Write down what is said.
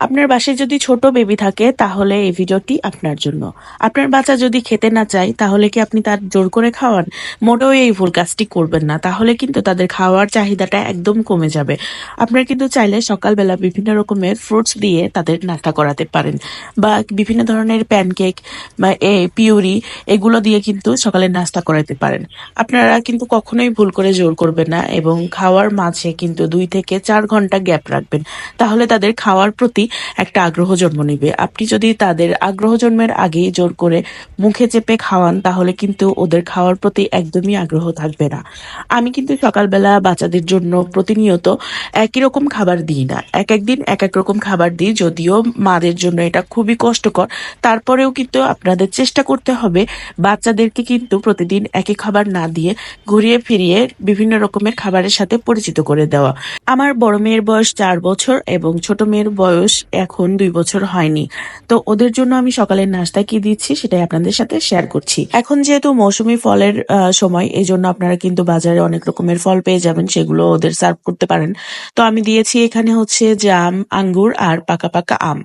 আপনার বাসায় যদি ছোট বেবি থাকে তাহলে এই ভিডিওটি আপনার জন্য। আপনার বাচ্চা যদি খেতে না চায় তাহলে কি আপনি তার জোর করে খাওয়ান? মোটেও এই ভুল কাজটি করবেন না, তাহলে কিন্তু তাদের খাওয়ার চাহিদাটা একদম কমে যাবে। আপনারা কিন্তু চাইলে সকালবেলা বিভিন্ন রকমের ফ্রুটস দিয়ে তাদের নাস্তা করাতে পারেন, বা বিভিন্ন ধরনের প্যানকেক বা পিউরি এগুলো দিয়ে কিন্তু সকালে নাস্তা করাতে পারেন। আপনারা কিন্তু কখনোই ভুল করে জোর করবেন না, এবং খাওয়ার মাঝে কিন্তু 2 থেকে 4 ঘন্টা গ্যাপ রাখবেন। তাহলে তাদের খাওয়ার প্রতি একটা আগ্রহ জন্ম নিবে। আপনি যদি তাদের আগ্রহ জন্মের আগেই জোর করে মুখে চেপে খাওয়ান তাহলে কিন্তু ওদের খাওয়ার প্রতি একদমই আগ্রহ থাকবে না। আমি কিন্তু সকালবেলা বাচ্চাদের জন্য প্রতিনিয়ত একই রকম খাবার দিই না, এক একদিন এক এক রকম খাবার দিই। যদিও মাদের জন্য এটা খুবই কষ্টকর, তারপরেও কিন্তু আপনাদের চেষ্টা করতে হবে বাচ্চাদেরকে কিন্তু প্রতিদিন একই খাবার না দিয়ে ঘুরিয়ে ফিরিয়ে বিভিন্ন রকমের খাবারের সাথে পরিচিত করে দেওয়া। আমার বড় মেয়ের বয়স 4 বছর এবং ছোট মেয়ের বয়স এখন 2 বছর হয়নি। তো ওদের জন্য আমি সকালের নাস্তায় কি দিচ্ছি সেটাই আপনাদের সাথে শেয়ার করছি। এখন যেহেতু মৌসুমী ফলের সময়, এই জন্য আপনারা কিন্তু বাজারে অনেক রকমের ফল পেয়ে যাবেন, সেগুলো ওদের সার্ভ করতে পারেন। তো আমি দিয়েছি এখানে হচ্ছে জাম, আঙ্গুর আর পাকা পাকা আম।